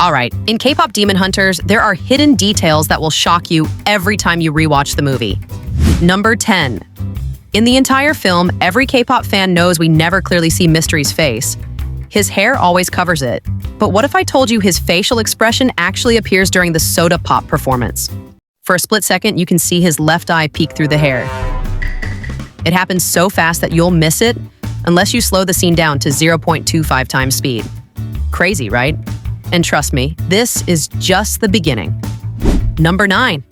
Alright, in K-pop Demon Hunters, there are hidden details that will shock you every time you rewatch the movie. Number 10. In the entire film, every K-pop fan knows we never clearly see Mystery's face. His hair always covers it. But what if I told you his facial expression actually appears during the Soda Pop performance? For a split second, you can see his left eye peek through the hair. It happens so fast that you'll miss it unless you slow the scene down to 0.25 times speed. Crazy, right? And trust me, this is just the beginning. Number 9.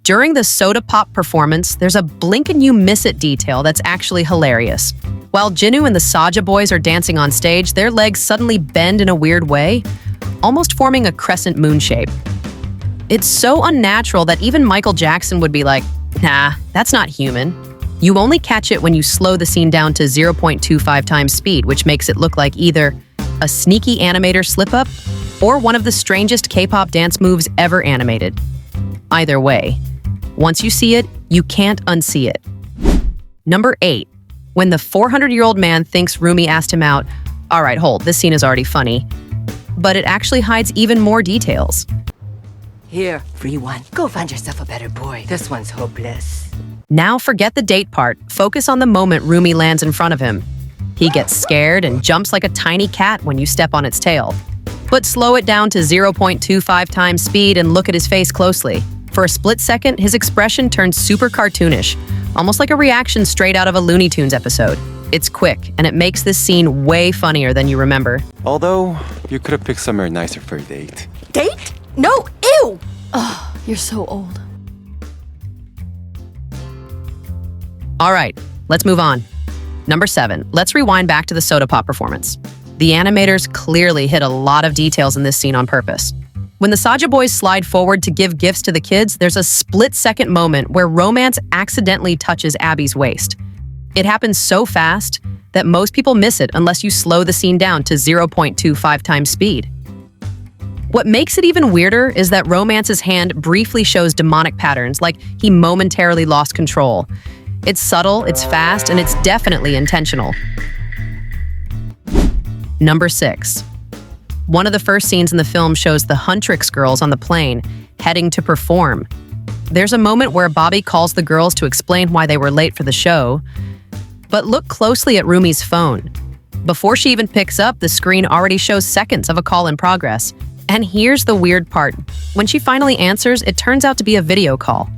During the Soda Pop performance, there's a blink and you miss it detail that's actually hilarious. While Jinwoo and the Saja boys are dancing on stage, their legs suddenly bend in a weird way, almost forming a crescent moon shape. It's so unnatural that even Michael Jackson would be like, nah, that's not human. You only catch it when you slow the scene down to 0.25 times speed, which makes it look like either a sneaky animator slip-up or one of the strangest K-pop dance moves ever animated. Either way, once you see it, you can't unsee it. Number 8. When the 400-year-old man thinks Rumi asked him out, all right, hold, this scene is already funny, but it actually hides even more details. Here, free one. Go find yourself a better boy. This one's hopeless. Now forget the date part. Focus on the moment Rumi lands in front of him. He gets scared and jumps like a tiny cat when you step on its tail. But slow it down to 0.25 times speed and look at his face closely. For a split second, his expression turns super cartoonish, almost like a reaction straight out of a Looney Tunes episode. It's quick, and it makes this scene way funnier than you remember. Although, you could have picked somewhere nicer for a date. Date? No, ew! Oh, you're so old. All right, let's move on. Number 7, let's rewind back to the Soda Pop performance. The animators clearly hid a lot of details in this scene on purpose. When the Saja boys slide forward to give gifts to the kids, there's a split-second moment where Romance accidentally touches Abby's waist. It happens so fast that most people miss it unless you slow the scene down to 0.25 times speed. What makes it even weirder is that Romance's hand briefly shows demonic patterns, like he momentarily lost control. It's subtle, it's fast, and it's definitely intentional. Number 6. One of the first scenes in the film shows the Huntrix girls on the plane, heading to perform. There's a moment where Bobby calls the girls to explain why they were late for the show. But look closely at Rumi's phone. Before she even picks up, the screen already shows seconds of a call in progress. And here's the weird part. When she finally answers, it turns out to be a video call.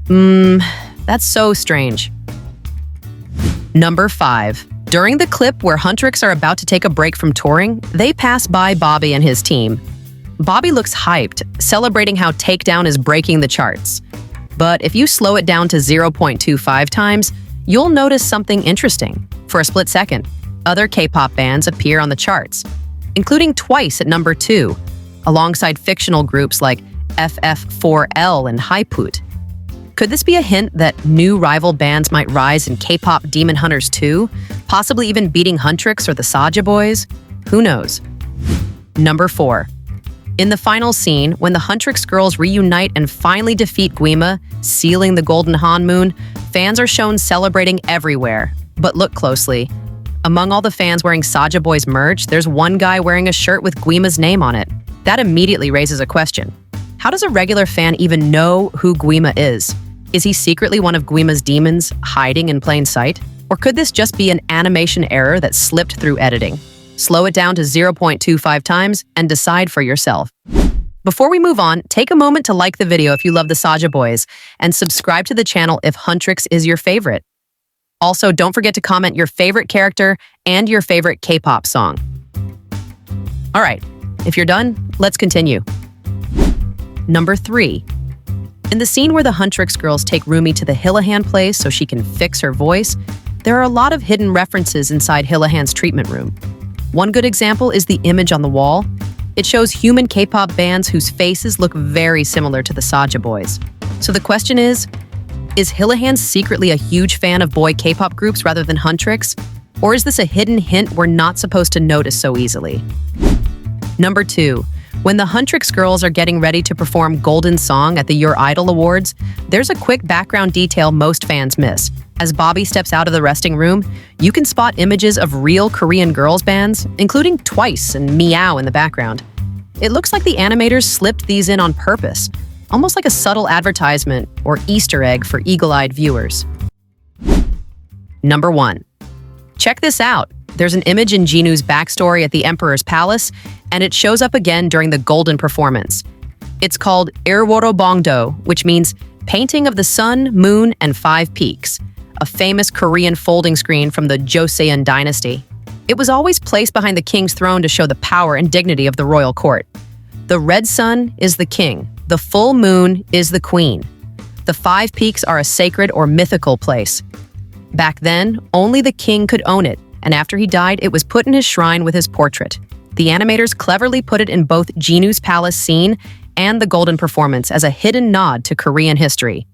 That's so strange. Number 5. During the clip where Huntrix are about to take a break from touring, they pass by Bobby and his team. Bobby looks hyped, celebrating how Takedown is breaking the charts. But if you slow it down to 0.25 times, you'll notice something interesting. For a split second, other K-pop bands appear on the charts, including twice at number 2, alongside fictional groups like FF4L and Hyput. Could this be a hint that new rival bands might rise in K-pop Demon Hunters 2, possibly even beating Huntrix or the Saja boys? Who knows? Number 4. In the final scene, when the Huntrix girls reunite and finally defeat Guima, sealing the Golden Han Moon, fans are shown celebrating everywhere. But look closely. Among all the fans wearing Saja boys merch, there's one guy wearing a shirt with Guima's name on it. That immediately raises a question. How does a regular fan even know who Guima is? Is he secretly one of Guima's demons, hiding in plain sight? Or could this just be an animation error that slipped through editing? Slow it down to 0.25 times and decide for yourself. Before we move on, take a moment to like the video if you love the Saja boys, and subscribe to the channel if Huntrix is your favorite. Also, don't forget to comment your favorite character and your favorite K-pop song. All right, if you're done, let's continue. Number 3. In the scene where the Huntrix girls take Rumi to the Hillahan place so she can fix her voice, there are a lot of hidden references inside Hillahan's treatment room. One good example is the image on the wall. It shows human K-pop bands whose faces look very similar to the Saja boys. So the question is Hillahan secretly a huge fan of boy K-pop groups rather than Huntrix? Or is this a hidden hint we're not supposed to notice so easily? Number 2. When the Huntrix girls are getting ready to perform Golden Song at the Your Idol Awards, there's a quick background detail most fans miss. As Bobby steps out of the resting room, you can spot images of real Korean girls bands, including Twice and Meow in the background. It looks like the animators slipped these in on purpose, almost like a subtle advertisement or Easter egg for eagle-eyed viewers. Number 1. Check this out. There's an image in Jinu's backstory at the Emperor's Palace, and it shows up again during the Golden Performance. It's called Irworobongdo, which means Painting of the Sun, Moon, and Five Peaks, a famous Korean folding screen from the Joseon dynasty. It was always placed behind the king's throne to show the power and dignity of the royal court. The red sun is the king. The full moon is the queen. The five peaks are a sacred or mythical place. Back then, only the king could own it, and after he died, it was put in his shrine with his portrait. The animators cleverly put it in both Jinu's palace scene and the Golden Performance as a hidden nod to Korean history.